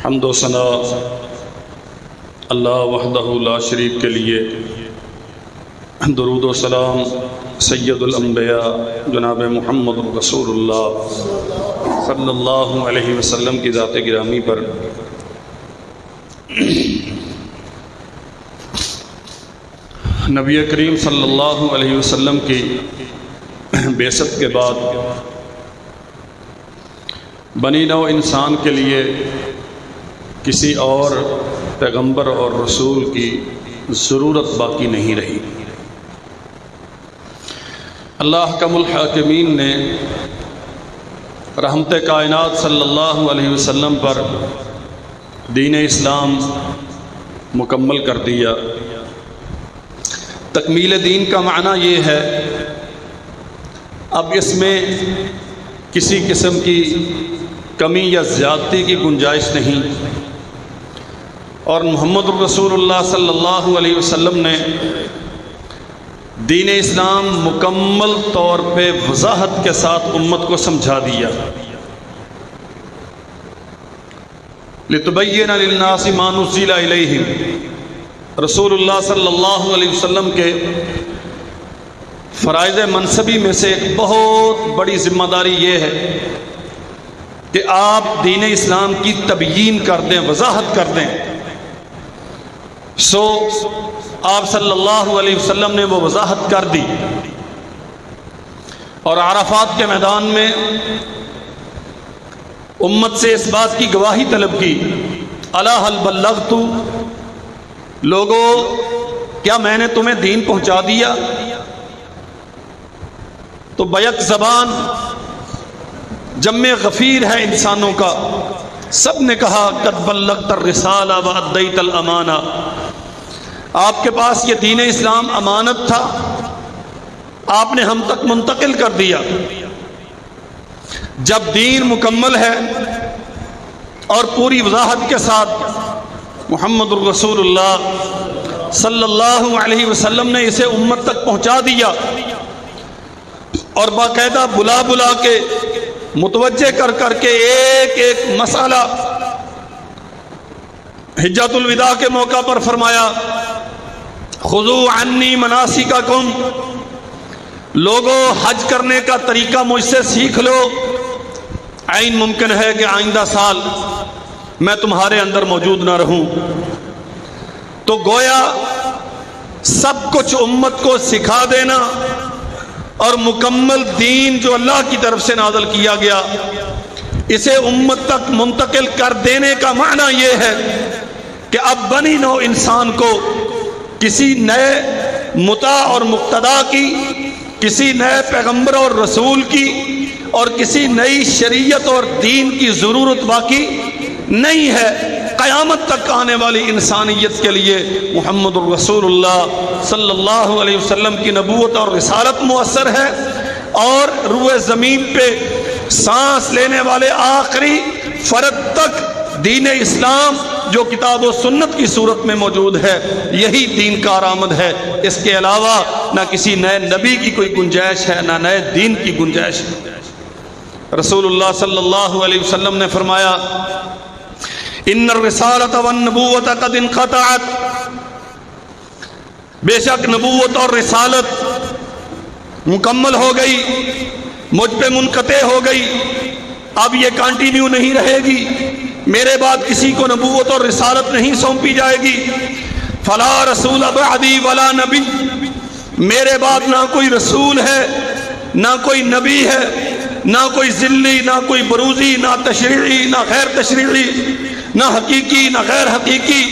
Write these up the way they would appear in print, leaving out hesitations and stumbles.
حمد و ثنا اللہ وحدہ لا شریک کے لیے، درود و سلام سید الانبیاء جناب محمد رسول اللہ صلی اللہ علیہ وسلم کی ذات گرامی پر۔ نبی کریم صلی اللہ علیہ وسلم کی بعثت کے بعد بنی نوع انسان کے لیے کسی اور پیغمبر اور رسول کی ضرورت باقی نہیں رہی۔ اللہ حکم الحاکمین نے رحمت کائنات صلی اللہ علیہ وسلم پر دین اسلام مکمل کر دیا۔ تکمیل دین کا معنی یہ ہے اب اس میں کسی قسم کی کمی یا زیادتی کی گنجائش نہیں، اور محمد رسول اللہ صلی اللہ علیہ وسلم نے دین اسلام مکمل طور پہ وضاحت کے ساتھ امت کو سمجھا دیا۔ لِتُبَيِّنَ لِلنَّاسِ مَا نُزِّلَ إِلَيْهِمْ، رسول اللہ صلی اللہ علیہ وسلم کے فرائض منصبی میں سے ایک بہت بڑی ذمہ داری یہ ہے کہ آپ دین اسلام کی تبیین کر دیں، وضاحت کر دیں۔ آپ صلی اللہ علیہ وسلم نے وہ وضاحت کر دی، اور عرفات کے میدان میں امت سے اس بات کی گواہی طلب کی، الا هل بلغت، لوگوں کیا میں نے تمہیں دین پہنچا دیا؟ تو بیک زبان جمع غفیر ہے انسانوں کا، سب نے کہا قد بلغت الرسالہ وادیت الامانہ، آپ کے پاس یہ دین اسلام امانت تھا، آپ نے ہم تک منتقل کر دیا۔ جب دین مکمل ہے اور پوری وضاحت کے ساتھ محمد رسول اللہ صلی اللہ علیہ وسلم نے اسے امت تک پہنچا دیا، اور باقاعدہ بلا بلا کے متوجہ کر کر کے ایک ایک مسئلہ حجۃ الوداع کے موقع پر فرمایا خذوا عنی مناسککم، لوگوں حج کرنے کا طریقہ مجھ سے سیکھ لو، عین ممکن ہے کہ آئندہ سال میں تمہارے اندر موجود نہ رہوں۔ تو گویا سب کچھ امت کو سکھا دینا اور مکمل دین جو اللہ کی طرف سے نازل کیا گیا اسے امت تک منتقل کر دینے کا معنی یہ ہے کہ اب بنی نوع انسان کو کسی نئے مطاع اور مقتدا کی، کسی نئے پیغمبر اور رسول کی، اور کسی نئی شریعت اور دین کی ضرورت باقی نہیں ہے۔ قیامت تک آنے والی انسانیت کے لیے محمد رسول اللہ صلی اللہ علیہ وسلم کی نبوت اور رسالت مؤثر ہے، اور روئے زمین پہ سانس لینے والے آخری فرد تک دین اسلام جو کتاب و سنت کی صورت میں موجود ہے یہی دین کا آرامد ہے۔ اس کے علاوہ نہ کسی نئے نبی کی کوئی گنجائش ہے، نہ نئے دین کی گنجائش ہے۔ رسول اللہ صلی اللہ علیہ وسلم نے فرمایا ان الرسالۃ والنبوۃ قد انقطعت، بے شک نبوت اور رسالت مکمل ہو گئی، مجھ پہ منقطع ہو گئی، اب یہ کنٹینیو نہیں رہے گی، میرے بعد کسی کو نبوت اور رسالت نہیں سونپی جائے گی۔ فلا رسول بعدی ولا نبی، میرے بعد نہ کوئی رسول ہے، نہ کوئی نبی ہے، نہ کوئی ذلی، نہ کوئی بروزی، نہ تشریعی، نہ غیر تشریعی، نہ حقیقی نہ غیر حقیقی،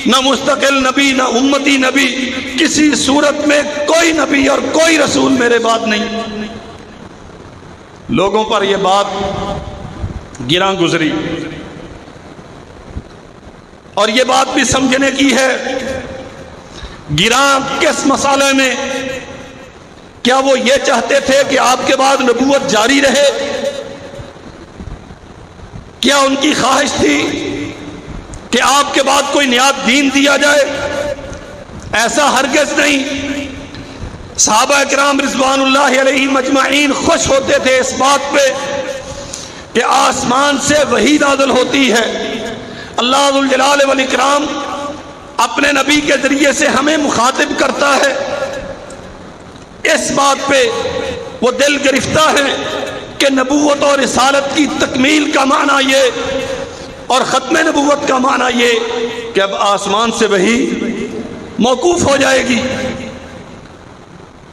نہ مستقل نبی نہ امتی نبی، کسی صورت میں کوئی نبی اور کوئی رسول میرے بعد نہیں۔ لوگوں پر یہ بات گراں گزری، اور یہ بات بھی سمجھنے کی ہے گراں کس مسئلے میں؟ کیا وہ یہ چاہتے تھے کہ آپ کے بعد نبوت جاری رہے؟ کیا ان کی خواہش تھی کہ آپ کے بعد کوئی نیا دین دیا جائے؟ ایسا ہرگز نہیں۔ صحابہ کرام رضوان اللہ علیہ مجمعین خوش ہوتے تھے اس بات پہ کہ آسمان سے وحی نازل ہوتی ہے، اللہ ذو الجلال والاکرام اپنے نبی کے ذریعے سے ہمیں مخاطب کرتا ہے، اس بات پہ وہ دل گرفتہ ہے کہ نبوت اور رسالت کی تکمیل کا معنی یہ اور ختم نبوت کا معنی یہ کہ اب آسمان سے وحی موقوف ہو جائے گی۔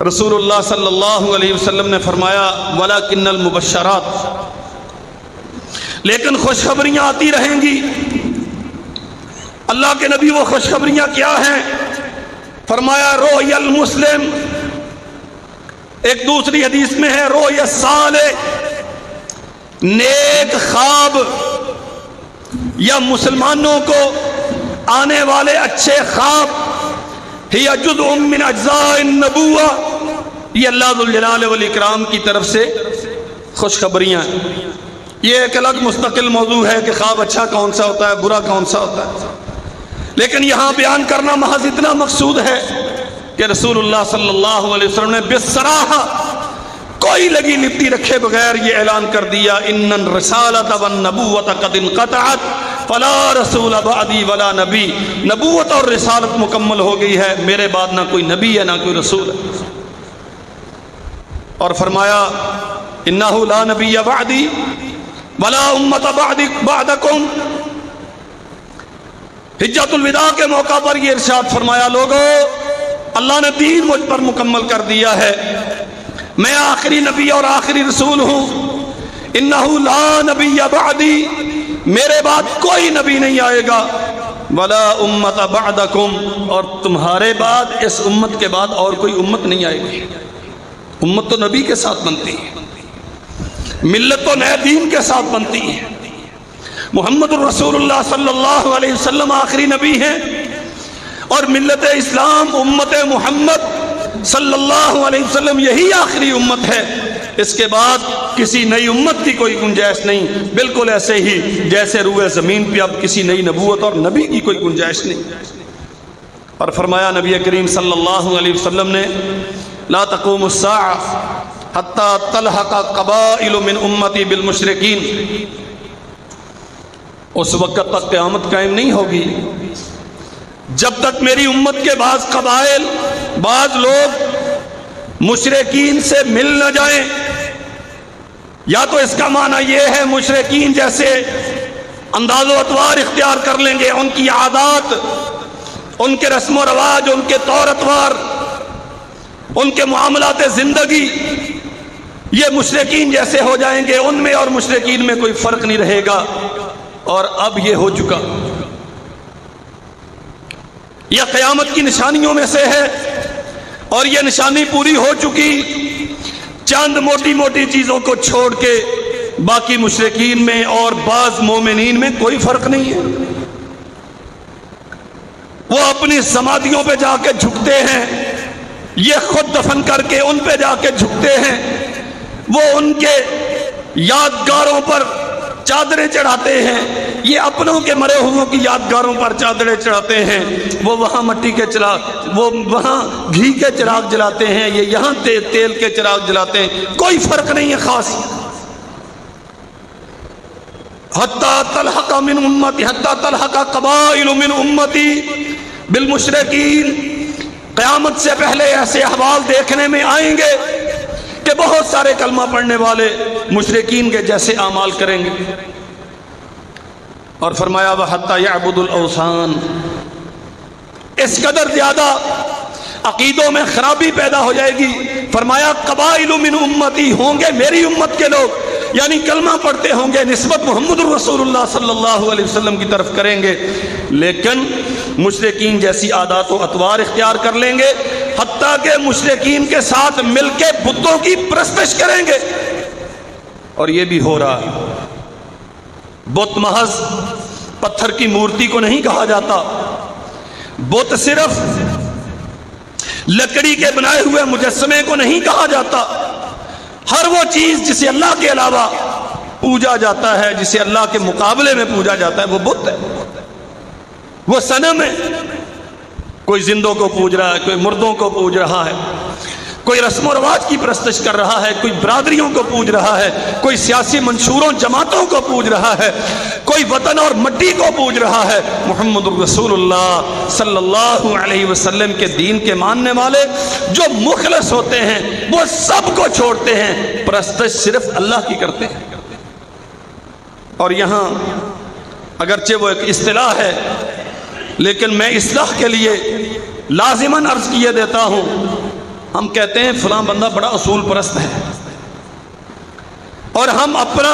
رسول اللہ صلی اللہ علیہ وسلم نے فرمایا وَلَكِنَّ الْمُبَشَّرَاتِ، لیکن خوشخبریاں آتی رہیں گی۔ اللہ کے نبی وہ خوشخبریاں کیا ہیں؟ فرمایا رؤیا المسلم، ایک دوسری حدیث میں ہے رؤیا الصالح، نیک خواب یا مسلمانوں کو آنے والے اچھے خواب، ہی جزء من اجزاء النبوہ، یہ اللہ ذو الجلال والاکرام کی طرف سے خوشخبریاں ہیں۔ یہ ایک الگ مستقل موضوع ہے کہ خواب اچھا کون سا ہوتا ہے، برا کون سا ہوتا ہے، لیکن یہاں بیان کرنا محض اتنا مقصود ہے کہ رسول اللہ صلی اللہ علیہ وسلم نے بصراحہ کوئی لگی لپٹی رکھے بغیر یہ اعلان کر دیا ان الرسالۃ والنبوۃ قد انقطعت فلا رسول بعدی ولا نبی، نبوت اور رسالت مکمل ہو گئی ہے، میرے بعد نہ کوئی نبی ہے نہ کوئی رسول ہے۔ اور فرمایا انہ لا نبی بعدی ولا امت بعدکم، حجۃ الوداع کے موقع پر یہ ارشاد فرمایا لوگو اللہ نے دین مجھ پر مکمل کر دیا ہے، میں آخری نبی اور آخری رسول ہوں، انہ لا نبی بعدی، میرے بعد کوئی نبی نہیں آئے گا، ولا امت بعدکم، اور تمہارے بعد اس امت کے بعد اور کوئی امت نہیں آئے گی۔ امت تو نبی کے ساتھ بنتی ہے، ملت تو نئے دین کے ساتھ بنتی ہے۔ محمد الرسول اللہ صلی اللہ علیہ وسلم آخری نبی ہیں، اور ملت اسلام امت محمد صلی اللہ علیہ وسلم یہی آخری امت ہے، اس کے بعد کسی نئی امت کی کوئی گنجائش نہیں، بالکل ایسے ہی جیسے روئے زمین پہ اب کسی نئی نبوت اور نبی کی کوئی گنجائش نہیں۔ اور فرمایا نبی کریم صلی اللہ علیہ وسلم نے لا تقوم الساعة حتی تلحق قبائل من امتی بالمشرکین، اس وقت تک قیامت قائم نہیں ہوگی جب تک میری امت کے بعض قبائل، بعض لوگ مشرکین سے مل نہ جائیں۔ یا تو اس کا معنی یہ ہے مشرکین جیسے انداز و اطوار اختیار کر لیں گے، ان کی عادات، ان کے رسم و رواج، ان کے طور اطوار، ان کے معاملات زندگی، یہ مشرکین جیسے ہو جائیں گے، ان میں اور مشرکین میں کوئی فرق نہیں رہے گا۔ اور اب یہ ہو چکا، یہ قیامت کی نشانیوں میں سے ہے، اور یہ نشانی پوری ہو چکی۔ چند موٹی موٹی چیزوں کو چھوڑ کے باقی مشرکین میں اور بعض مومنین میں کوئی فرق نہیں ہے۔ وہ اپنی سمادھیوں پہ جا کے جھکتے ہیں، یہ خود دفن کر کے ان پہ جا کے جھکتے ہیں، وہ ان کے یادگاروں پر چادریں چڑھاتے ہیں، یہ اپنوں کے مرے ہوئوں کی یادگاروں پر چادریں چڑھاتے ہیں، وہ وہاں مٹی کے چراغ، وہ وہاں گھی کے چراغ جلاتے ہیں، یہ یہاں تیل کے چراغ جلاتے ہیں، کوئی فرق نہیں ہے خاص۔ حتی تلحق من امتی، حتی تلحق قبائل من امتی بالمشرکین، قیامت سے پہلے ایسے احوال دیکھنے میں آئیں گے کہ بہت سارے کلمہ پڑھنے والے مشرکین کے جیسے اعمال کریں گے۔ اور فرمایا وَحَتَّى يَعْبُدُ الْأَوْثَانَ، اس قدر زیادہ عقیدوں میں خرابی پیدا ہو جائے گی۔ فرمایا قبائل من امتی، ہوں گے میری امت کے لوگ، یعنی کلمہ پڑھتے ہوں گے، نسبت محمد الرسول اللہ صلی اللہ علیہ وسلم کی طرف کریں گے، لیکن مشرکین جیسی عادات و اطوار اختیار کر لیں گے، حتیٰ کہ مشرکین کے ساتھ مل کے بتوں کی پرستش کریں گے۔ اور یہ بھی ہو رہا ہے۔ بت محض پتھر کی مورتی کو نہیں کہا جاتا، بت صرف لکڑی کے بنائے ہوئے مجسمے کو نہیں کہا جاتا، ہر وہ چیز جسے اللہ کے علاوہ پوجا جاتا ہے، جسے اللہ کے مقابلے میں پوجا جاتا ہے، وہ بت ہے، وہ صنم ہے۔ کوئی زندوں کو پوج رہا ہے، کوئی مردوں کو پوج رہا ہے، کوئی رسم و رواج کی پرستش کر رہا ہے، کوئی برادریوں کو پوج رہا ہے، کوئی سیاسی منشوروں جماعتوں کو پوج رہا ہے، کوئی وطن اور مٹی کو پوج رہا ہے، محمد رسول اللہ صلی اللہ علیہ وسلم کے دین کے ماننے والے جو مخلص ہوتے ہیں وہ سب کو چھوڑتے ہیں، پرستش صرف اللہ کی کرتے ہیں۔ اور یہاں اگرچہ وہ ایک اصطلاح ہے لیکن میں اصلاح کے لیے لازماً عرض کیے دیتا ہوں، ہم کہتے ہیں فلاں بندہ بڑا اصول پرست ہے، اور ہم اپنا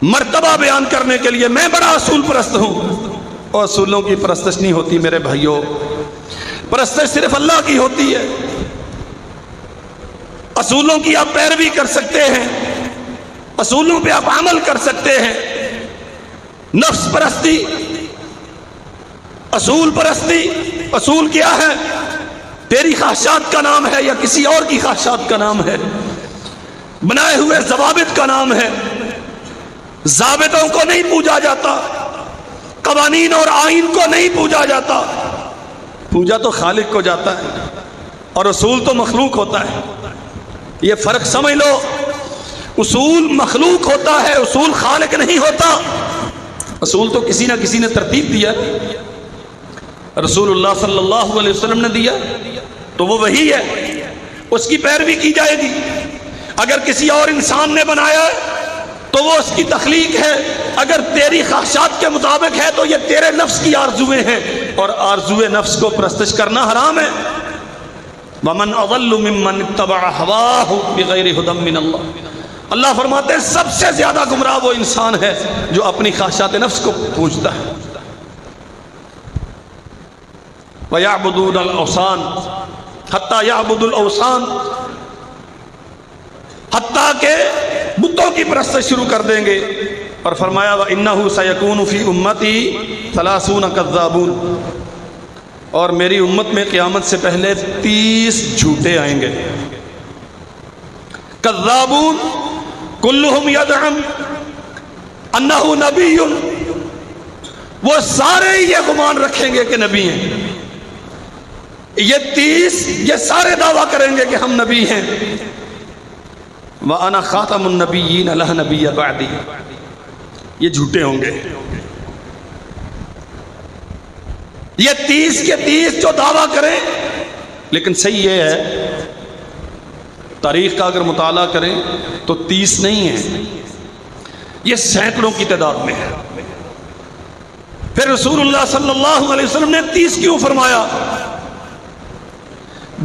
مرتبہ بیان کرنے کے لیے میں بڑا اصول پرست ہوں، اور اصولوں کی پرستش نہیں ہوتی میرے بھائیوں، پرستش صرف اللہ کی ہوتی ہے۔ اصولوں کی آپ پیروی کر سکتے ہیں، اصولوں پہ آپ عمل کر سکتے ہیں، نفس پرستی، اصول پرستی، اصول کیا ہے؟ تیری خواہشات کا نام ہے یا کسی اور کی خواہشات کا نام ہے، بنائے ہوئے ضوابط کا نام ہے۔ ضابطوں کو نہیں پوجا جاتا، قوانین اور آئین کو نہیں پوجا جاتا، پوجا تو خالق کو جاتا ہے، اور اصول تو مخلوق ہوتا ہے۔ یہ فرق سمجھ لو، اصول مخلوق ہوتا ہے، اصول خالق نہیں ہوتا۔ اصول تو کسی نہ کسی نے ترتیب دیا، رسول اللہ صلی اللہ علیہ وسلم نے دیا، تو وہ وہی ہے، اس کی پیروی کی جائے گی۔ اگر کسی اور انسان نے بنایا ہے تو وہ اس کی تخلیق ہے، اگر تیری خواہشات کے مطابق ہے تو یہ تیرے نفس کی آرزویں ہیں، اور آرزوئے نفس کو پرستش کرنا حرام ہے۔ وَمَنْ أَضَلُّ مِمَّنِ اتَّبَعَ هَوَاهُ بِغَيْرِ هُدًى مِّنَ اللَّهِ۔ اللہ فرماتے ہیں سب سے زیادہ گمراہ وہ انسان ہے جو اپنی خواہشات نفس کو پوجتا ہے۔ وَيَعْبُدُونَ الْأَوْثَانَ حَتَّى يَعْبُدُ الْأَوْثَانَ، حتیٰ کہ بتوں کی پرستش شروع کر دیں گے۔ اور فرمایا وَإِنَّهُ سَيَكُونُ فِي أُمَّتِي 30 كَذَّابُونَ، اور میری امت میں قیامت سے پہلے 30 جھوٹے آئیں گے۔ کذابون کلہم یدعم انہ نبی، وہ سارے یہ گمان رکھیں گے کہ نبی ہیں، یہ 30 یہ سارے دعویٰ کریں گے کہ ہم نبی ہیں۔ وَأَنَا خَاتَمُ النَّبِيِّينَ لَا نَبِيَّ بَعْدِي، یہ جھوٹے ہوں گے۔ یہ 30 کے 30 جو دعویٰ کریں، لیکن صحیح یہ ہے تاریخ کا اگر مطالعہ کریں تو 30 نہیں ہیں، یہ سینکڑوں کی تعداد میں ہے۔ پھر رسول اللہ صلی اللہ علیہ وسلم نے 30 کیوں فرمایا؟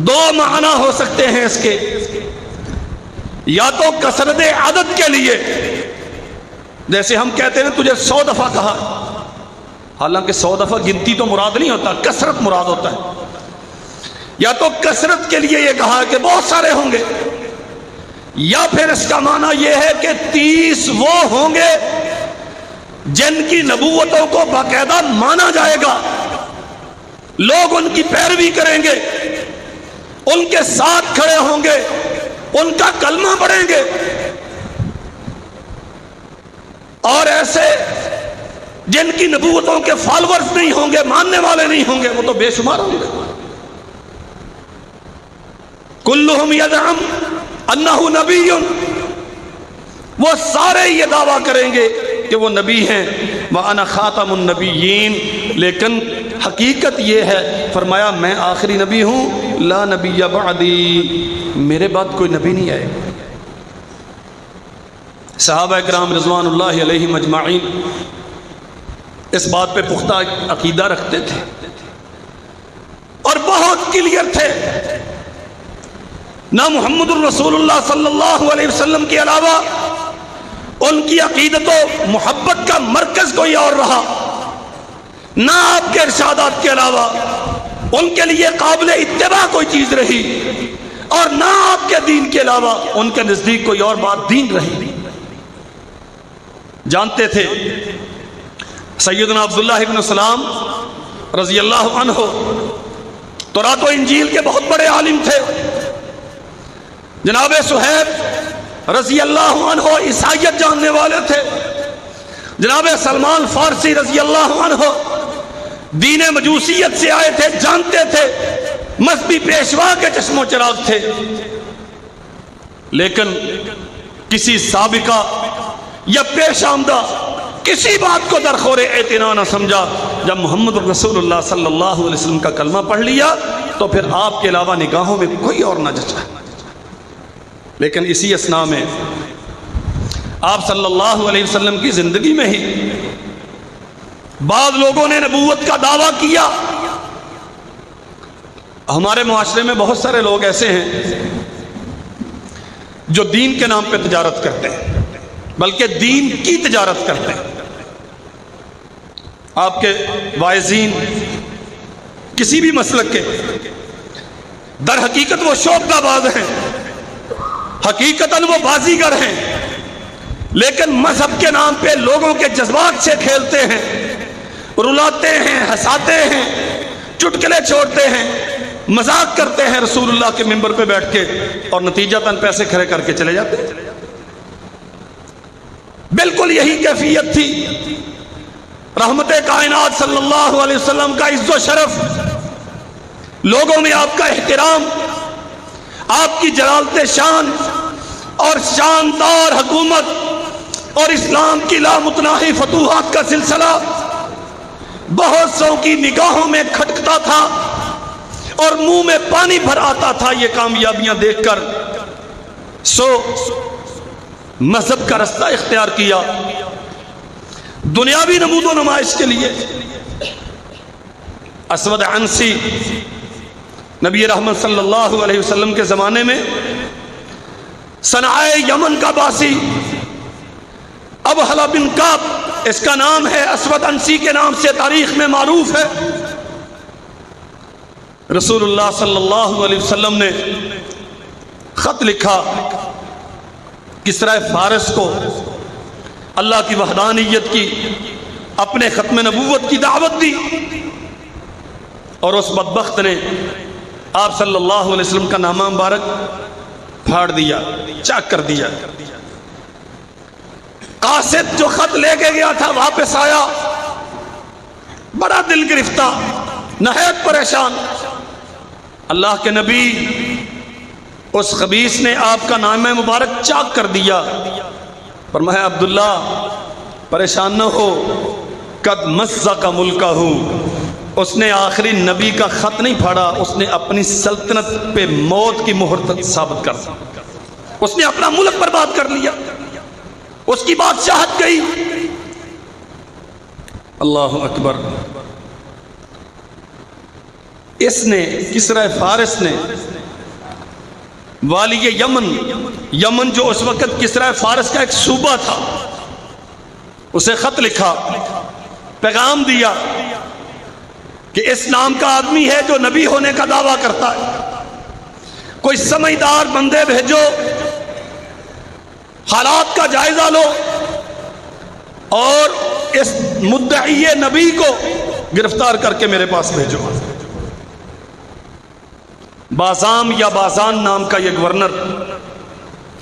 2 معنی ہو سکتے ہیں اس کے، یا تو کثرت عدد کے لیے، جیسے ہم کہتے ہیں تجھے 100 دفعہ کہا، حالانکہ 100 دفعہ گنتی تو مراد نہیں ہوتا، کثرت مراد ہوتا ہے۔ یا تو کثرت کے لیے یہ کہا کہ بہت سارے ہوں گے، یا پھر اس کا معنی یہ ہے کہ 30 وہ ہوں گے جن کی نبوتوں کو باقاعدہ مانا جائے گا، لوگ ان کی پیروی کریں گے، ان کے ساتھ کھڑے ہوں گے، ان کا کلمہ پڑھیں گے، اور ایسے جن کی نبوتوں کے فالورز نہیں ہوں گے، ماننے والے نہیں ہوں گے، وہ تو بے شمار ہوں گے۔ کلہم یزعم انہ نبی، وہ سارے یہ دعویٰ کریں گے کہ وہ نبی ہیں۔ وَأَنَا خَاتَمُ النَّبِيِّينَ، لیکن حقیقت یہ ہے، فرمایا میں آخری نبی ہوں، لا نبی بعدی، میرے بعد کوئی نبی نہیں آئے۔ صحابہ کرام رضوان اللہ علیہم اجمعین اس بات پہ پختہ عقیدہ رکھتے تھے اور بہت کلیئر تھے، نہ محمد الرسول اللہ صلی اللہ علیہ وسلم کے علاوہ ان کی عقیدت و محبت کا مرکز کوئی اور رہا، نہ آپ کے ارشادات کے علاوہ ان کے لیے قابل اتباع کوئی چیز رہی، اور نہ آپ کے دین کے علاوہ ان کے نزدیک کوئی اور بات دین رہی۔ جانتے تھے سیدنا عبداللہ ابن سلام رضی اللہ عنہ تورات و انجیل کے بہت بڑے عالم تھے، جناب صہیب رضی اللہ عنہ عیسائیت جاننے والے تھے، جناب سلمان فارسی رضی اللہ عنہ دین مجوسیت سے آئے تھے، جانتے تھے، مذہبی پیشوا کے چشم و چراغ تھے، لیکن کسی سابقہ یا پیش آمدہ کسی بات کو درخور اعتنا نہ سمجھا. جب محمد رسول اللہ صلی اللہ علیہ وسلم کا کلمہ پڑھ لیا تو پھر آپ کے علاوہ نگاہوں میں کوئی اور نہ جچا. لیکن اسی اثناء میں آپ صلی اللہ علیہ وسلم کی زندگی میں ہی بعض لوگوں نے نبوت کا دعویٰ کیا. ہمارے معاشرے میں بہت سارے لوگ ایسے ہیں جو دین کے نام پہ تجارت کرتے ہیں، بلکہ دین کی تجارت کرتے ہیں. آپ کے واعظین کسی بھی مسلک کے در حقیقت وہ شعبہ باز ہیں، حقیقتاً وہ بازیگر ہیں، لیکن مذہب کے نام پہ لوگوں کے جذبات سے کھیلتے ہیں، رلاتے ہیں، ہنساتے ہیں، چٹکلے چھوڑتے ہیں، مذاق کرتے ہیں رسول اللہ کے منبر پہ بیٹھ کے، اور نتیجتاً پیسے کھڑے کر کے چلے جاتے ہیں. بالکل یہی کیفیت تھی رحمت کائنات صلی اللہ علیہ وسلم کا عز و شرف، لوگوں میں آپ کا احترام، آپ کی جلالت شان اور شاندار حکومت اور اسلام کی لامتناہی فتوحات کا سلسلہ بہت سو کی نگاہوں میں کھٹکتا تھا اور منہ میں پانی بھر آتا تھا یہ کامیابیاں دیکھ کر. سو مذہب کا رستہ اختیار کیا دنیاوی نمود و نمائش کے لیے. اسود عنسی نبی رحمت صلی اللہ علیہ وسلم کے زمانے میں صنعاء یمن کا باسی ابحلہ بن کعب، اس کا نام ہے، اسود عنسی کے نام سے تاریخ میں معروف ہے. رسول اللہ صلی اللہ علیہ وسلم نے خط لکھا کسرا فارس کو، اللہ کی وحدانیت کی، اپنے ختم نبوت کی دعوت دی، اور اس بدبخت نے آپ صلی اللہ علیہ وسلم کا نامہ مبارک پھاڑ دیا، چاک کر دیا. قاصد جو خط لے کے گیا تھا واپس آیا بڑا دل گرفتہ، نہایت پریشان. اللہ کے نبی اس خبیث نے آپ کا نامہ مبارک چاک کر دیا. فرمایا عبداللہ پریشان نہ ہو، قد مزق ملکہ، اس نے آخری نبی کا خط نہیں پھاڑا، اس نے اپنی سلطنت پہ موت کی مہر ثابت کر دی. اس نے اپنا ملک برباد کر لیا، اس کی بادشاہت گئی. اللہ اکبر. اس نے کسرا فارس نے والی یمن جو اس وقت کسرا فارس کا ایک صوبہ تھا، اسے خط لکھا، پیغام دیا کہ اس نام کا آدمی ہے جو نبی ہونے کا دعویٰ کرتا ہے، کوئی سمجھدار بندے بھیجو، حالات کا جائزہ لو اور اس مدعی نبی کو گرفتار کر کے میرے پاس بھیجو. بازام یا بازان نام کا یہ گورنر،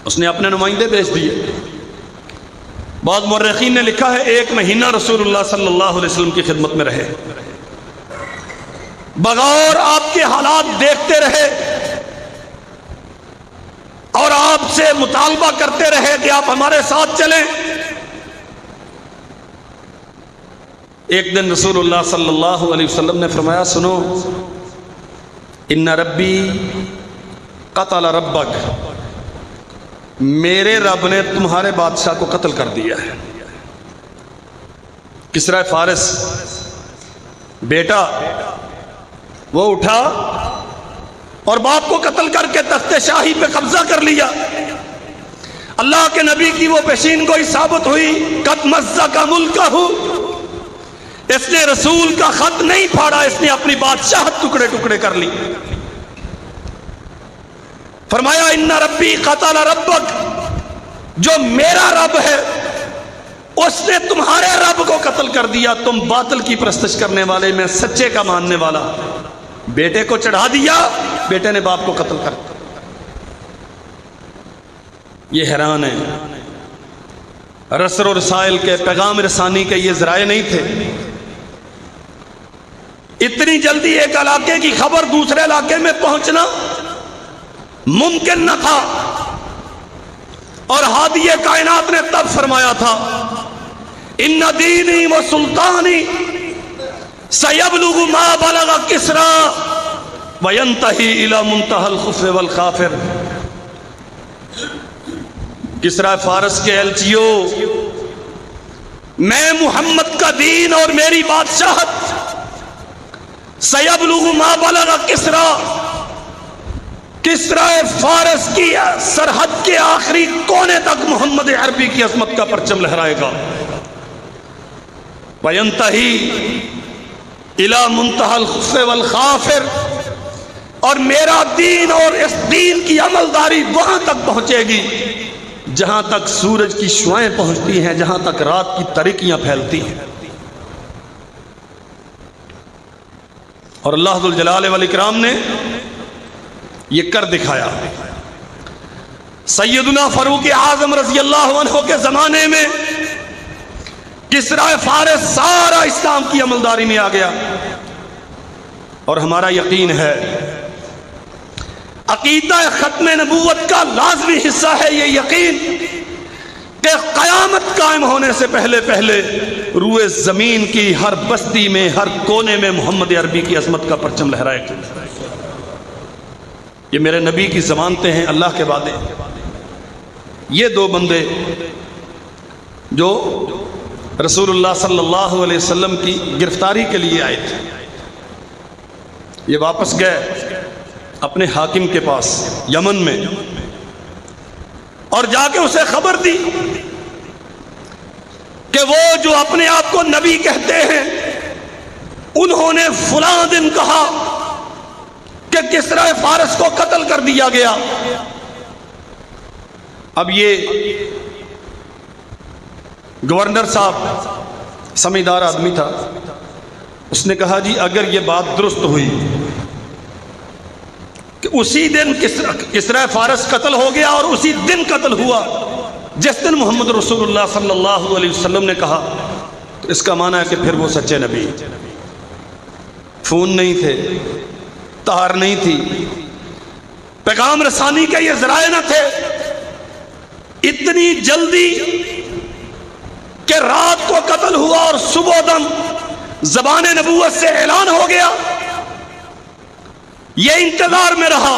اس نے اپنے نمائندے بھیج دیے. بعض مورخین نے لکھا ہے 1 مہینہ رسول اللہ صلی اللہ علیہ وسلم کی خدمت میں رہے، بغور آپ کے حالات دیکھتے رہے اور آپ سے مطالبہ کرتے رہے کہ آپ ہمارے ساتھ چلیں. ایک دن رسول اللہ صلی اللہ علیہ وسلم نے فرمایا سنو، ان ربی قتل ربک، میرے رب نے تمہارے بادشاہ کو قتل کر دیا ہے. کسرا فارس بیٹا وہ اٹھا اور باپ کو قتل کر کے تخت شاہی پہ قبضہ کر لیا. اللہ کے نبی کی وہ پیشین گوئی ثابت ہوئی، قد مزق ملکہ، اس نے رسول کا خط نہیں پھاڑا، اس نے اپنی بادشاہت ٹکڑے ٹکڑے کر لی. فرمایا ان ربی قتل ربک، جو میرا رب ہے اس نے تمہارے رب کو قتل کر دیا. تم باطل کی پرستش کرنے والے، میں سچے کا ماننے والا. بیٹے کو چڑھا دیا، بیٹے نے باپ کو قتل کر دیا. یہ حیران ہے، رسل و رسائل کے پیغام رسانی کے یہ ذرائع نہیں تھے. اتنی جلدی ایک علاقے کی خبر دوسرے علاقے میں پہنچنا ممکن نہ تھا، اور ہادی کائنات نے تب فرمایا تھا ان دینی و سلطانی سیبلغ ما بلغ کسرا وینتہی الی منتہی الخف والخافر۔ کسرا فارس کے ایلچیو، میں محمد کا دین اور میری بادشاہت سیبلغ ما بلغ کسرا، کسرا فارس کی سرحد کے آخری کونے تک محمد عربی کی عظمت کا پرچم لہرائے گا۔ وَيَنْتَهِي إِلَى مُنْتَهَى الْخُفِّ وَالْخَافِرِ، اور میرا دین اور اس دین کی عملداری وہاں تک پہنچے گی جہاں تک سورج کی شعاعیں پہنچتی ہیں، جہاں تک رات کی تاریکیاں پھیلتی ہیں۔ اور اللہ ذو الجلال والاکرام نے یہ کر دکھایا۔ سیدنا فاروق اعظم رضی اللہ عنہ کے زمانے میں کسرا فارس سارا اسلام کی عملداری میں آ گیا، اور ہمارا یقین ہے، عقیدہ ختم نبوت کا لازمی حصہ ہے یہ یقین کہ قیامت قائم ہونے سے پہلے پہلے روئے زمین کی ہر بستی میں، ہر کونے میں محمد عربی کی عظمت کا پرچم لہرائے گا۔ یہ میرے نبی کی ضمانتیں ہیں، اللہ کے وعدے۔ یہ دو بندے جو رسول اللہ صلی اللہ علیہ وسلم کی گرفتاری کے لیے آئے تھے، یہ واپس گئے اپنے حاکم کے پاس یمن میں، اور جا کے اسے خبر دی کہ وہ جو اپنے آپ کو نبی کہتے ہیں انہوں نے فلاں دن کہا کہ کسرا فارس کو قتل کر دیا گیا۔ اب یہ گورنر صاحب سمجھدار آدمی تھا، اس نے کہا جی اگر یہ بات درست ہوئی کہ اسی دن کسرا فارس قتل ہو گیا اور اسی دن قتل ہوا جس دن محمد رسول اللہ صلی اللہ علیہ وسلم نے کہا، تو اس کا معنی ہے کہ پھر وہ سچے نبی۔ فون نہیں تھے، تار نہیں تھی، پیغام رسانی کے یہ ذرائع نہ تھے، اتنی جلدی کہ رات کو قتل ہوا اور صبح دم زبان نبوت سے اعلان ہو گیا۔ یہ انتظار میں رہا،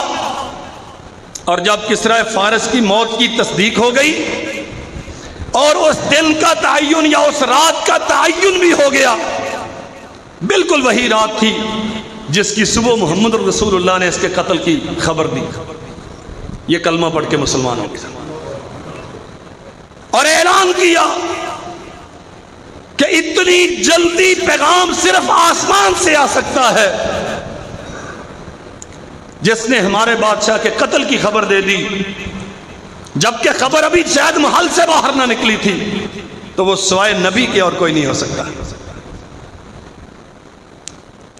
اور جب کسرا فارس کی موت کی تصدیق ہو گئی اور اس دن کا تعین یا اس رات کا تعین بھی ہو گیا، بالکل وہی رات تھی جس کی صبح محمد رسول اللہ نے اس کے قتل کی خبر دی، یہ کلمہ پڑھ کے مسلمان ہو گیا اور اعلان کیا کہ اتنی جلدی پیغام صرف آسمان سے آ سکتا ہے۔ جس نے ہمارے بادشاہ کے قتل کی خبر دے دی جبکہ خبر ابھی شاید محل سے باہر نہ نکلی تھی، تو وہ سوائے نبی کے اور کوئی نہیں ہو سکتا۔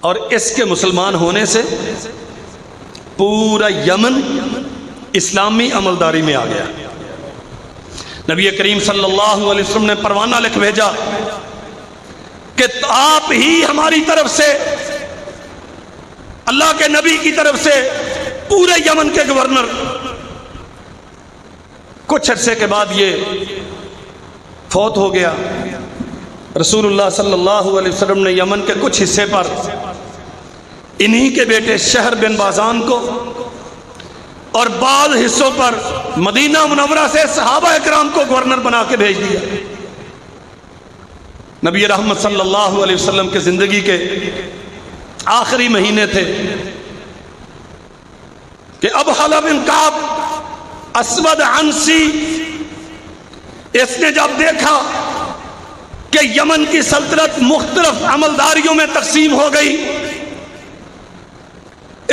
اور اس کے مسلمان ہونے سے پورا یمن اسلامی عملداری میں آ گیا۔ نبی کریم صلی اللہ علیہ وسلم نے پروانہ لکھ بھیجا کہ آپ ہی ہماری طرف سے، اللہ کے نبی کی طرف سے پورے یمن کے گورنر۔ کچھ عرصے کے بعد یہ فوت ہو گیا۔ رسول اللہ صلی اللہ علیہ وسلم نے یمن کے کچھ حصے پر انہی کے بیٹے شہر بن بازان کو اور بعض حصوں پر مدینہ منورہ سے صحابہ اکرام کو گورنر بنا کے بھیج دیا۔ نبی رحمت صلی اللہ علیہ وسلم کے زندگی کے آخری مہینے تھے کہ ابحل بن کعب اسود عنسی، اس نے جب دیکھا کہ یمن کی سلطنت مختلف عملداریوں میں تقسیم ہو گئی،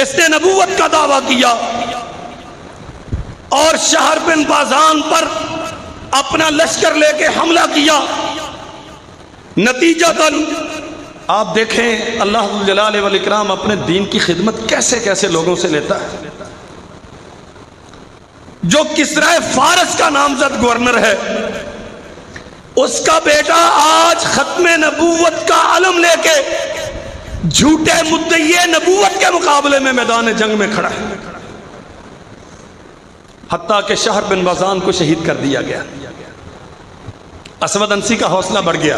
اس نے نبوت کا دعویٰ کیا اور شہر بن بازان پر اپنا لشکر لے کے حملہ کیا۔ نتیجتاً آپ دیکھیں اللہ ذو الجلال والاکرام اپنے دین کی خدمت کیسے کیسے لوگوں سے لیتا ہے۔ جو کسرا فارس کا نامزد گورنر ہے، اس کا بیٹا آج ختم نبوت کا علم لے کے جھوٹے مدعی نبوت کے مقابلے میں میدان جنگ میں کھڑا ہے، حتیٰ کہ شہر بن بازان کو شہید کر دیا گیا۔ اسود انسی کا حوصلہ بڑھ گیا،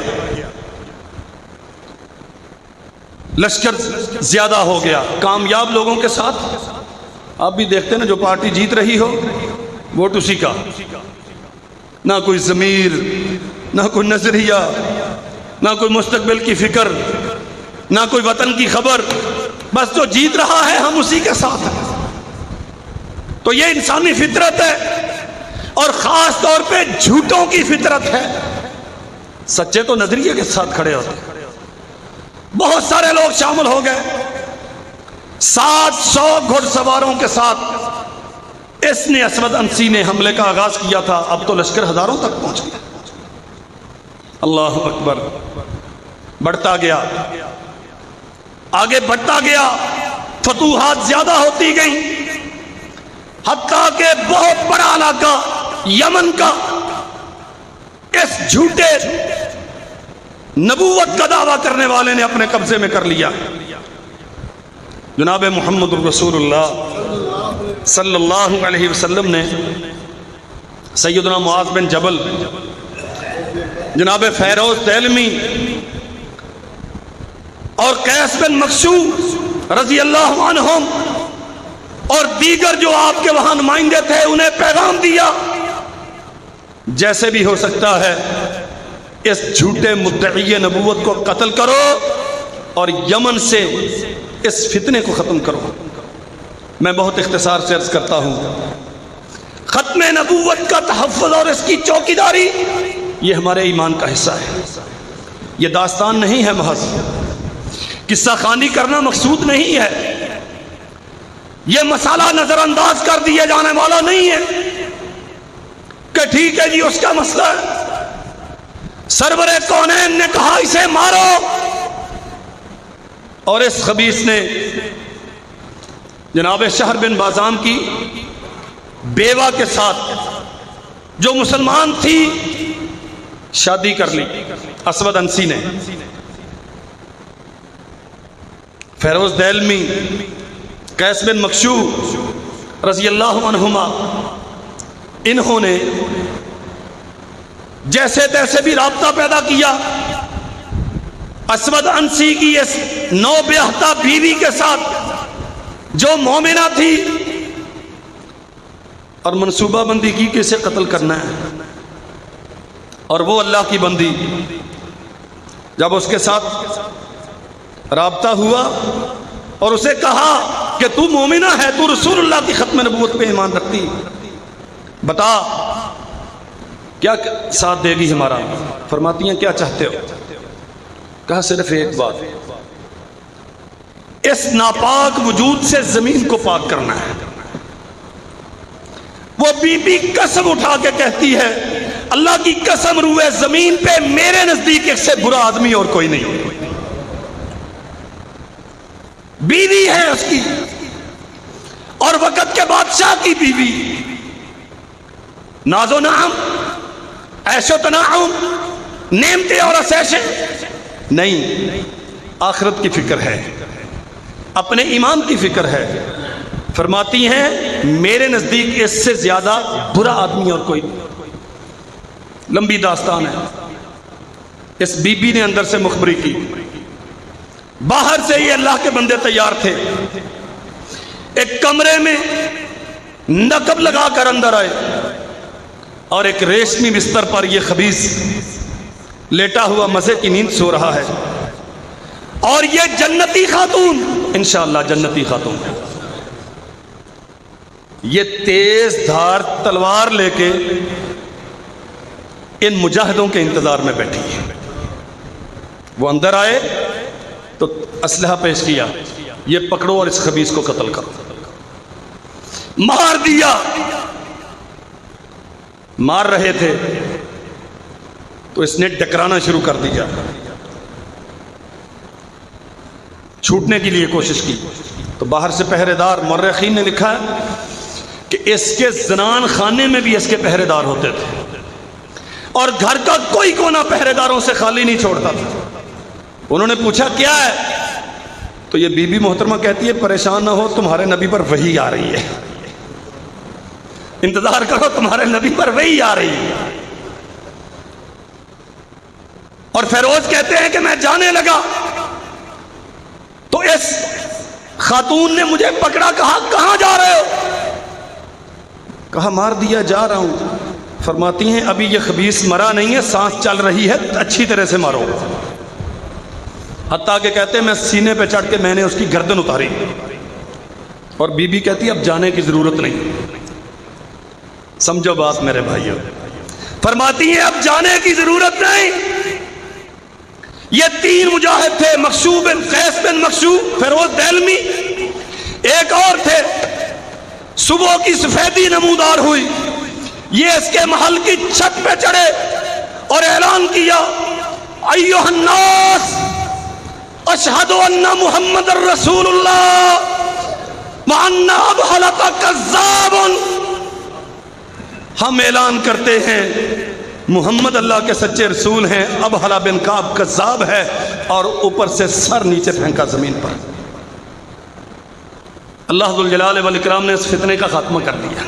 لشکر زیادہ ہو گیا، کامیاب لوگوں کے ساتھ۔ آپ بھی دیکھتے ہیں نا، جو پارٹی جیت رہی ہو ووٹ اسی کا، نہ کوئی ضمیر، نہ کوئی نظریہ، نہ کوئی مستقبل کی فکر، نہ کوئی وطن کی خبر، بس جو جیت رہا ہے ہم اسی کے ساتھ ہیں۔ تو یہ انسانی فطرت ہے، اور خاص طور پہ جھوٹوں کی فطرت ہے۔ سچے تو نظریے کے ساتھ کھڑے ہوتے ہیں۔ بہت سارے لوگ شامل ہو گئے، 700 گھڑ سواروں کے ساتھ اس نے اسود انسی نے حملے کا آغاز کیا تھا، اب تو لشکر ہزاروں تک پہنچ گیا۔ اللہ اکبر، بڑھتا گیا، آگے بڑھتا گیا، فتوحات زیادہ ہوتی گئیں، حتیٰ کہ بہت بڑا علاقہ یمن کا اس جھوٹے نبوت کا دعویٰ کرنے والے نے اپنے قبضے میں کر لیا۔ جناب محمد الرسول اللہ صلی اللہ علیہ وسلم نے سیدنا معاذ بن جبل، جناب فیروز دہلمی اور قیس بن مکشوم رضی اللہ عنہم اور دیگر جو آپ کے وہاں نمائندے تھے، انہیں پیغام دیا، جیسے بھی ہو سکتا ہے اس جھوٹے مدعی نبوت کو قتل کرو اور یمن سے اس فتنے کو ختم کرو۔ میں بہت اختصار سے عرض کرتا ہوں، ختم نبوت کا تحفظ اور اس کی چوکیداری یہ ہمارے ایمان کا حصہ ہے۔ یہ داستان نہیں ہے محض، قصہ خوانی کرنا مقصود نہیں ہے، یہ مسئلہ نظر انداز کر دیے جانے والا نہیں ہے کہ ٹھیک ہے جی اس کا مسئلہ ہے، سرور کونین نے کہا اسے مارو، اور اس خبیث نے جناب شہر بن بازام کی بیوہ کے ساتھ جو مسلمان تھی شادی کر لی۔ اسود انسی نے، فیروز دہلمی، قیس بن مکشوم رضی اللہ عنہما، انہوں نے جیسے تیسے بھی رابطہ پیدا کیا اسود انسی کی اس نو بیاہتا بیوی کے ساتھ جو مومنہ تھی، اور منصوبہ بندی کی کہ اسے قتل کرنا ہے۔ اور وہ اللہ کی بندی جب اس کے ساتھ رابطہ ہوا اور اسے کہا کہ تو مومنہ ہے، تو رسول اللہ کی ختم نبوت پہ ایمان رکھتی، بتا کیا ساتھ دے گی ہمارا؟ فرماتی ہیں کیا چاہتے ہو؟ کہا صرف ایک بات، اس ناپاک وجود سے زمین کو پاک کرنا ہے۔ وہ بی بی قسم اٹھا کے کہتی ہے، اللہ کی قسم روئے زمین پہ میرے نزدیک ایک سے برا آدمی اور کوئی نہیں۔ بیوی ہے اس کی، اور وقت کے بادشاہ کی بیوی، ناز و نعم، عیش و تنعم، نعمتیں اور عشائشیں نہیں، آخرت کی فکر ہے، اپنے ایمان کی فکر ہے۔ فرماتی ہیں میرے نزدیک اس سے زیادہ برا آدمی اور کوئی نہیں۔ لمبی داستان ہے۔ اس بی بی نے اندر سے مخبری کی، باہر سے یہ اللہ کے بندے تیار تھے، ایک کمرے میں نقب لگا کر اندر آئے، اور ایک ریشمی بستر پر یہ خبیث لیٹا ہوا مزے کی نیند سو رہا ہے، اور یہ جنتی خاتون، انشاءاللہ جنتی خاتون، یہ تیز دھار تلوار لے کے ان مجاہدوں کے انتظار میں بیٹھی ہے۔ وہ اندر آئے تو اسلحہ پیش کیا، یہ پکڑو اور اس خبیث کو قتل کرو۔ مار دیا، مار رہے تھے تو اس نے ڈکرانا شروع کر دیا، چھوٹنے کے لیے کوشش کی تو باہر سے پہرے دار، مورخین نے لکھا ہے کہ اس کے زنان خانے میں بھی اس کے پہرے دار ہوتے تھے، اور گھر کا کوئی کونا پہرے داروں سے خالی نہیں چھوڑتا تھا۔ انہوں نے پوچھا کیا ہے؟ تو یہ بی بی محترمہ کہتی ہے پریشان نہ ہو، تمہارے نبی پر وحی آ رہی ہے، انتظار کرو، تمہارے نبی پر وحی آ رہی ہے۔ اور فیروز کہتے ہیں کہ میں جانے لگا تو اس خاتون نے مجھے پکڑا، کہا کہاں جا رہے ہو؟ کہا مار دیا، جا رہا ہوں۔ فرماتی ہیں ابھی یہ خبیث مرا نہیں ہے، سانس چل رہی ہے، اچھی طرح سے مارو۔ حتیٰ کہ کہتے ہیں میں سینے پہ چڑھ کے میں نے اس کی گردن اتاری، اور بی بی کہتی اب جانے کی ضرورت نہیں۔ سمجھو بات میرے بھائیو، فرماتی ہیں اب جانے کی ضرورت نہیں۔ یہ 3 مجاہد تھے، مخشوع بن قیس بن مخشوع، فیروز دہلمی، ایک اور تھے۔ صبح کی سفیدی نمودار ہوئی، یہ اس کے محل کی چھت پہ چڑھے اور اعلان کیا ایھا الناس اشہد ان محمد الرسول اللہ وان ابہلۃ کذاب۔ ہم اعلان کرتے ہیں محمد اللہ کے سچے رسول ہیں، ابہلا بن کعب کذاب ہے، اور اوپر سے سر نیچے پھینکا زمین پر۔ اللہ ذو الجلال والاکرام نے اس فتنے کا خاتمہ کر دیا۔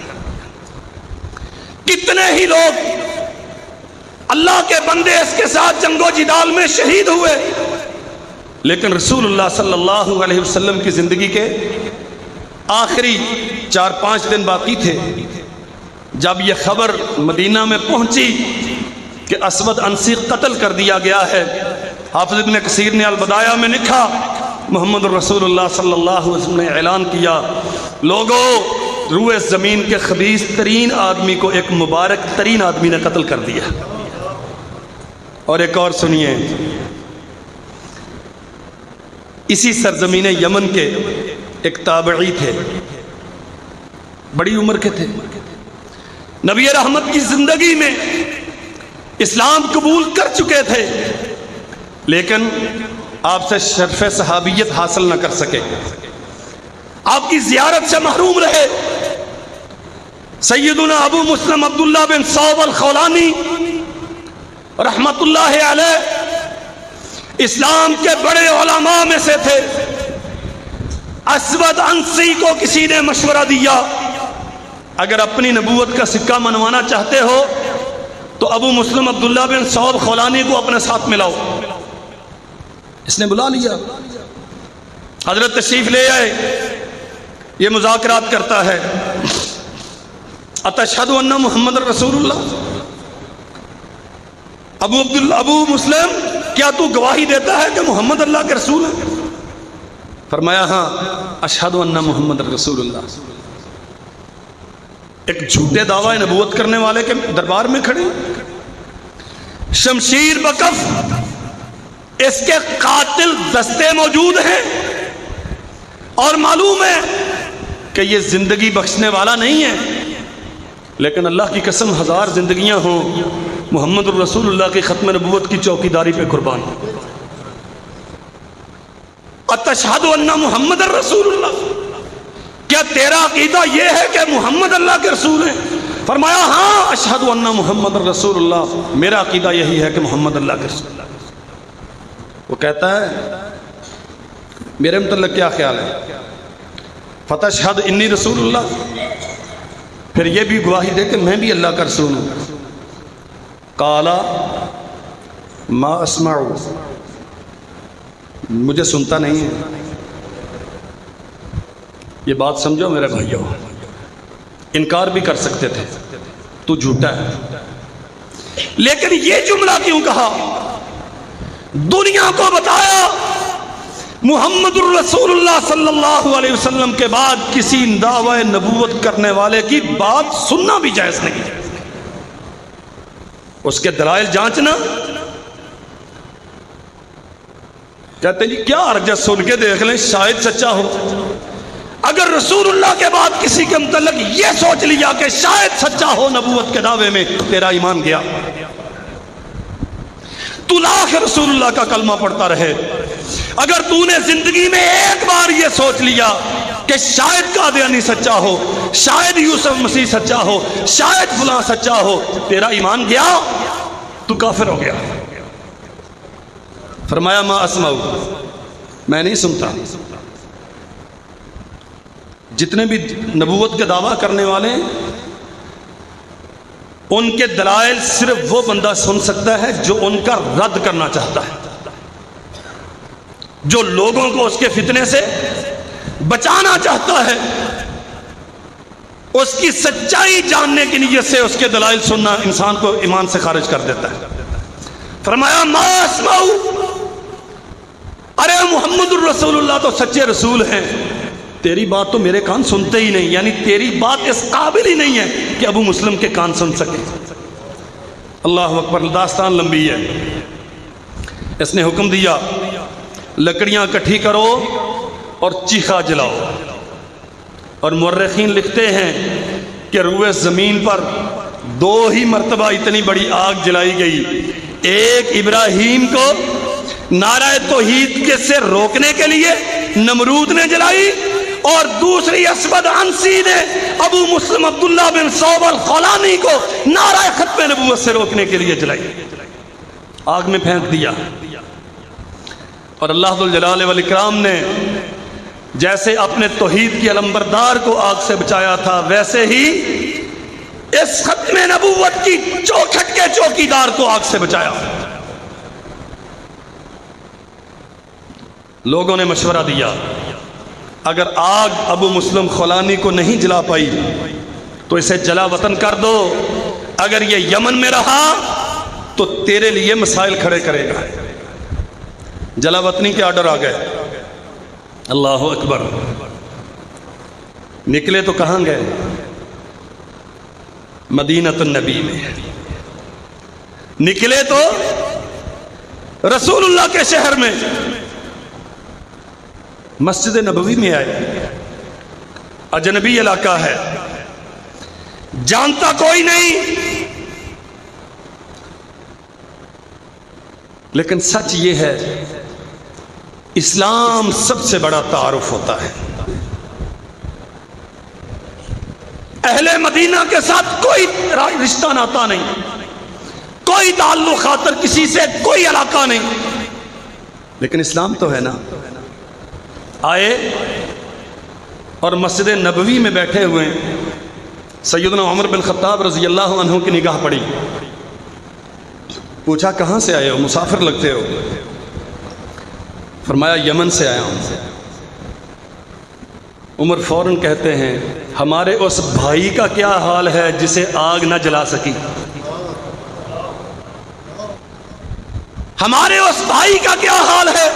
کتنے ہی لوگ اللہ کے بندے اس کے ساتھ جنگ و جدال میں شہید ہوئے، لیکن رسول اللہ صلی اللہ علیہ وسلم کی زندگی کے آخری 4-5 دن باقی تھے جب یہ خبر مدینہ میں پہنچی کہ اسود عنسی قتل کر دیا گیا ہے۔ حافظ ابن کثیر نے البدایہ میں لکھا محمد رسول اللہ صلی اللہ علیہ وسلم نے اعلان کیا لوگو روئے زمین کے خبیث ترین آدمی کو ایک مبارک ترین آدمی نے قتل کر دیا۔ اور ایک اور سنیے، اسی سرزمین یمن کے ایک تابعی تھے، بڑی عمر کے تھے، نبی رحمت کی زندگی میں اسلام قبول کر چکے تھے، لیکن آپ سے شرف صحابیت حاصل نہ کر سکے، آپ کی زیارت سے محروم رہے۔ سیدنا ابو مسلم عبداللہ بن صوب الخولانی رحمت اللہ علیہ اسلام کے بڑے علماء میں سے تھے۔ اسود عنسی کو کسی نے مشورہ دیا اگر اپنی نبوت کا سکہ منوانا چاہتے ہو تو ابو مسلم عبداللہ بن صوب خولانی کو اپنے ساتھ ملاؤ۔ اس نے بلا لیا، حضرت تشریف لے آئے، یہ مذاکرات کرتا ہے، اتشہد ان محمد رسول اللہ؟ ابو مسلم کیا تو گواہی دیتا ہے کہ محمد اللہ کے رسول ہے؟ فرمایا ہاں اشہد ان محمد رسول اللہ۔ ایک جھوٹے دعوی نبوت کرنے والے کے دربار میں کھڑے، شمشیر بکف اس کے قاتل دستے موجود ہیں، اور معلوم ہے کہ یہ زندگی بخشنے والا نہیں ہے، لیکن اللہ کی قسم 1000 زندگیاں ہوں محمد الرسول اللہ کی ختم نبوت کی چوکیداری پہ قربان۔ اتشہد ان محمد الرسول اللہ، کیا تیرا عقیدہ یہ ہے کہ محمد اللہ کے رسول ہیں؟ فرمایا ہاں اشہد ان محمد الرسول اللہ، میرا عقیدہ یہی ہے کہ محمد اللہ کے رسول۔ وہ کہتا ہے میرے متعلق کیا خیال ہے؟ فتشہد انی رسول اللہ، پھر یہ بھی گواہی دے کہ میں بھی اللہ کا رسول ہوں۔ قالا ما اسمع، مجھے سنتا نہیں ہے۔ یہ بات سمجھو میرے بھائیو، انکار بھی کر سکتے تھے تو جھوٹا ہے، لیکن یہ جملہ کیوں کہا؟ دنیا کو بتایا محمد الرسول اللہ صلی اللہ علیہ وسلم کے بعد کسی دعوی نبوت کرنے والے کی بات سننا بھی جائز نہیں، اس کے دلائل جانچنا۔ کہتے ہیں جی کیا حرج ہے، سن کے دیکھ لیں شاید سچا ہو۔ اگر رسول اللہ کے بعد کسی کے متعلق یہ سوچ لیا کہ شاید سچا ہو نبوت کے دعوے میں، تیرا ایمان گیا۔ تو لاکھ رسول اللہ کا کلمہ پڑھتا رہے، اگر تو نے زندگی میں ایک بار یہ سوچ لیا کہ شاید قادیانی سچا ہو، شاید یوسف مسیح سچا ہو، شاید فلاں سچا ہو، تیرا ایمان گیا، تو کافر ہو گیا۔ فرمایا ما اسمع، میں نہیں سنتا۔ جتنے بھی نبوت کے دعویٰ کرنے والے ان کے دلائل صرف وہ بندہ سن سکتا ہے جو ان کا رد کرنا چاہتا ہے، جو لوگوں کو اس کے فتنے سے بچانا چاہتا ہے، اس کی سچائی جاننے کی نیت سے اس کے دلائل سننا انسان کو ایمان سے خارج کر دیتا ہے۔ فرمایا ما اسمعو، ارے محمد الرسول اللہ تو سچے رسول ہیں، تیری بات تو میرے کان سنتے ہی نہیں، یعنی تیری بات اس قابل ہی نہیں ہے کہ ابو مسلم کے کان سن سکے۔ اللہ اکبر، داستان لمبی ہے۔ اس نے حکم دیا لکڑیاں اکٹھی کرو اور چیخا جلاؤ، اور مورخین لکھتے ہیں کہ روئے زمین پر 2 ہی مرتبہ اتنی بڑی آگ جلائی گئی، ایک ابراہیم کو نعرہ توحید کے سے روکنے کے لیے نمرود نے جلائی، اور دوسری اسود عنسی نے ابو مسلم عبداللہ بن صوب الخولانی کو نعرہ ختم نبوت سے روکنے کے لیے جلائی، آگ میں پھینک دیا۔ اور اللہ ذو الجلال والاکرام نے جیسے اپنے توحید کی علمبردار کو آگ سے بچایا تھا، ویسے ہی اس ختم نبوت کی چوکھٹ کے چوکیدار کو آگ سے بچایا۔ لوگوں نے مشورہ دیا اگر آگ ابو مسلم خولانی کو نہیں جلا پائی تو اسے جلا وطن کر دو، اگر یہ یمن میں رہا تو تیرے لیے مسائل کھڑے کرے گا۔ جلا وطنی کے آرڈر آ گئے۔ اللہ اکبر، نکلے تو کہاں گئے؟ مدینۃ النبی میں نکلے تو رسول اللہ کے شہر میں، مسجد نبوی میں آئے۔ اجنبی علاقہ ہے، جانتا کوئی نہیں، لیکن سچ یہ ہے اسلام سب سے بڑا تعارف ہوتا ہے۔ اہل مدینہ کے ساتھ کوئی رشتہ ناتا نہیں، کوئی تعلق خاطر کسی سے کوئی علاقہ نہیں، لیکن اسلام تو ہے نا۔ آئے اور مسجد نبوی میں بیٹھے ہوئے سیدنا عمر بن خطاب رضی اللہ عنہ کی نگاہ پڑی، پوچھا کہاں سے آئے ہو، مسافر لگتے ہو؟ فرمایا یمن سے آیا ہوں۔ عمر فوراً کہتے ہیں ہمارے اس بھائی کا کیا حال ہے جسے آگ نہ جلا سکی، ہمارے اس بھائی کا کیا حال ہے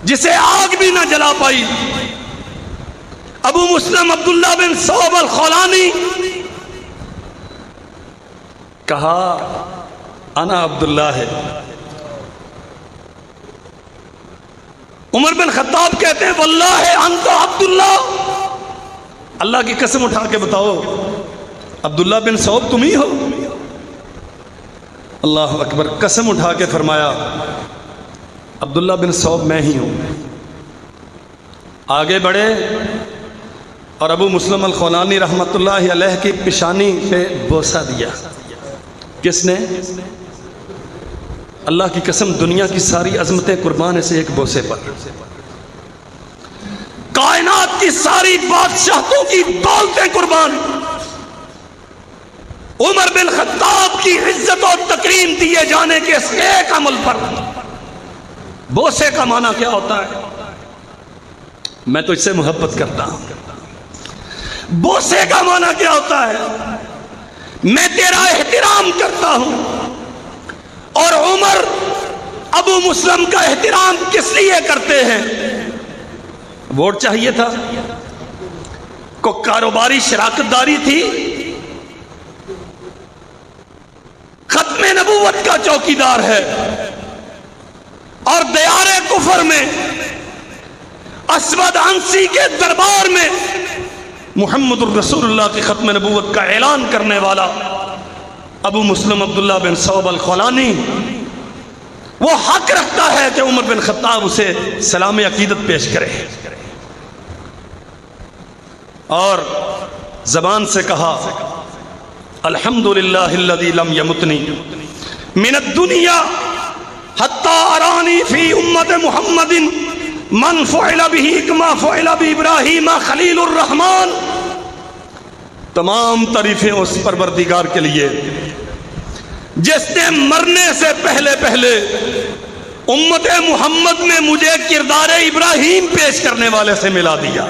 جسے آگ بھی نہ جلا پائی۔ ابو مسلم عبداللہ بن صوب الخولانی کہا انا عبداللہ ہے۔ عمر بن خطاب کہتے ہیں واللہ انت عبداللہ، اللہ کی قسم اٹھا کے بتاؤ عبداللہ بن صوب تم ہی ہو؟ اللہ اکبر، قسم اٹھا کے فرمایا عبداللہ بن صوب میں ہی ہوں۔ آگے بڑھے اور ابو مسلم الخولانی رحمت اللہ علیہ کی پیشانی پہ بوسہ دیا۔ کس نے؟ اللہ کی قسم دنیا کی ساری عظمتیں قربان ہے سے ایک بوسے پر، کائنات کی ساری بادشاہتوں کی دولتیں قربان، عمر بن خطاب کی عزت و تکریم دیے جانے کے اس ایک عمل پر۔ بوسے کا معنی کیا ہوتا ہے؟ میں تو اس سے محبت کرتا ہوں۔ بوسے کا معنی کیا ہوتا ہے؟ میں تیرا احترام کرتا ہوں۔ اور عمر ابو مسلم کا احترام کس لیے کرتے ہیں؟ ووٹ چاہیے تھا؟ کو کاروباری شراکت داری تھی؟ ختم نبوت کا چوکیدار ہے، اور دیار کفر میں اسود عنسی کے دربار میں محمد الرسول اللہ کی ختم نبوت کا اعلان کرنے والا ابو مسلم عبداللہ بن صوب الخولانی، وہ حق رکھتا ہے کہ عمر بن خطاب اسے سلام عقیدت پیش کرے، اور زبان سے کہا الحمدللہ الذی لم یمتنی من الدنیا حتی ارانی فی امت محمد من فعل به کما فعل بابراہیم خلیل الرحمن۔ تمام تعریفیں اس پروردگار کے لیے جس نے مرنے سے پہلے پہلے امت محمد میں مجھے کردار ابراہیم پیش کرنے والے سے ملا دیا۔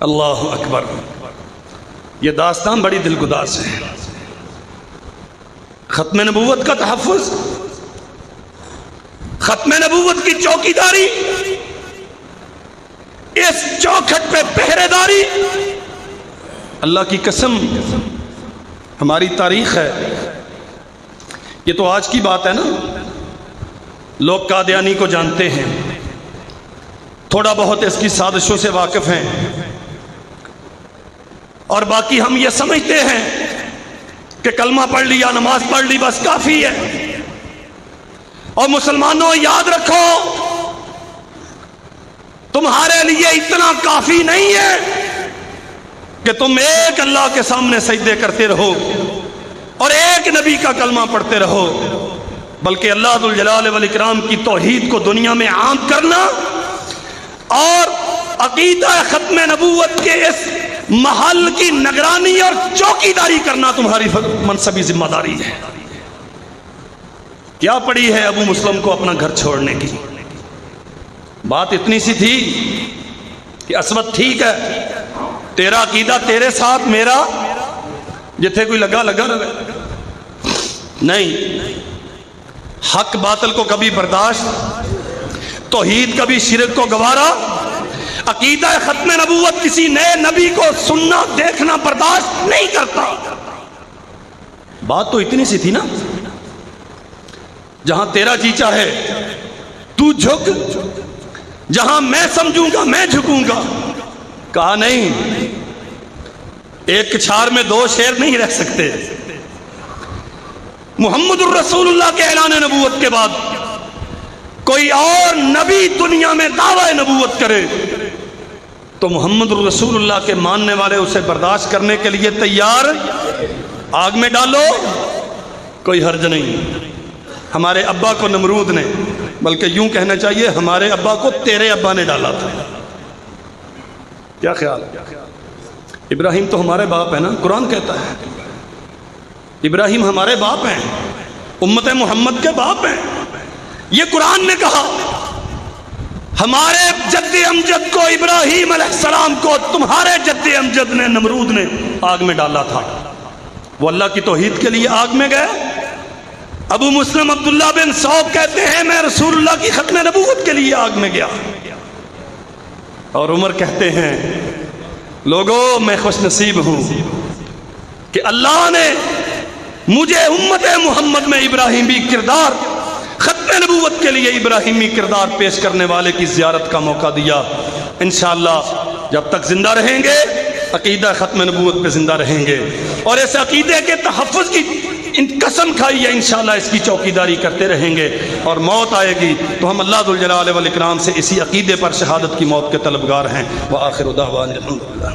اللہ اکبر۔ یہ داستان بڑی دلگداز ہے۔ ختم نبوت کا تحفظ، ختم نبوت کی چوکیداری، اس چوکھٹ پہ پہرے داری، اللہ کی قسم ہماری تاریخ ہے۔ یہ تو آج کی بات ہے نا، لوگ قادیانی کو جانتے ہیں، تھوڑا بہت اس کی سازشوں سے واقف ہیں، اور باقی ہم یہ سمجھتے ہیں کہ کلمہ پڑھ لیا، نماز پڑھ لی، بس کافی ہے۔ اور مسلمانوں یاد رکھو، تمہارے لیے اتنا کافی نہیں ہے کہ تم ایک اللہ کے سامنے سجدے کرتے رہو اور ایک نبی کا کلمہ پڑھتے رہو، بلکہ اللہ ذو الجلال والاکرام کی توحید کو دنیا میں عام کرنا اور عقیدہ ختم نبوت کے اس محل کی نگرانی اور چوکیداری کرنا تمہاری منصبی ذمہ داری ہے۔ کیا پڑی ہے ابو مسلم کو اپنا گھر چھوڑنے کی؟ بات اتنی سی تھی کہ اسود ٹھیک ہے، تیرا عقیدہ تیرے ساتھ، میرا جتھے کوئی لگا نہیں۔ حق باطل کو کبھی برداشت، توحید کبھی شرک کو گوارا، عقیدہ ختم نبوت کسی نئے نبی کو سننا دیکھنا برداشت نہیں کرتا۔ بات تو اتنی سی تھی نا، جہاں تیرا جی چاہے تو جھک، جہاں میں سمجھوں گا میں جھکوں گا۔ کہا نہیں، ایک کچھار میں دو شیر نہیں رہ سکتے۔ محمد الرسول اللہ کے اعلان نبوت کے بعد کوئی اور نبی دنیا میں دعوی نبوت کرے تو محمد الرسول اللہ کے ماننے والے اسے برداشت کرنے کے لیے تیار، آگ میں ڈالو، کوئی حرج نہیں۔ ہمارے ابا کو نمرود نے، بلکہ یوں کہنا چاہیے ہمارے ابا کو تیرے ابا نے ڈالا تھا۔ کیا خیال؟ ابراہیم تو ہمارے باپ ہے نا، قرآن کہتا ہے ابراہیم ہمارے باپ ہیں، امت محمد کے باپ ہیں۔ یہ قرآن نے کہا ہمارے جد امجد کو، ابراہیم علیہ السلام کو تمہارے جد امجد نے، نمرود نے آگ میں ڈالا تھا۔ وہ اللہ کی توحید کے لیے آگ میں گئے۔ ابو مسلم عبداللہ بن صوب کہتے ہیں میں رسول اللہ کی ختم نبوت کے لیے آگ میں گیا، اور عمر کہتے ہیں لوگوں میں خوش نصیب ہوں کہ اللہ نے مجھے امت محمد میں ابراہیمی کردار، ختم نبوت کے لیے ابراہیمی کردار پیش کرنے والے کی زیارت کا موقع دیا۔ انشاءاللہ جب تک زندہ رہیں گے عقیدہ ختم نبوت پہ زندہ رہیں گے، اور اس عقیدے کے تحفظ کی قسم کھائی ہے انشاءاللہ اس کی چوکیداری کرتے رہیں گے، اور موت آئے گی تو ہم اللہ ذو الجلال والاکرام سے اسی عقیدے پر شہادت کی موت کے طلبگار ہیں۔ وآخر دعوانا الحمدللہ۔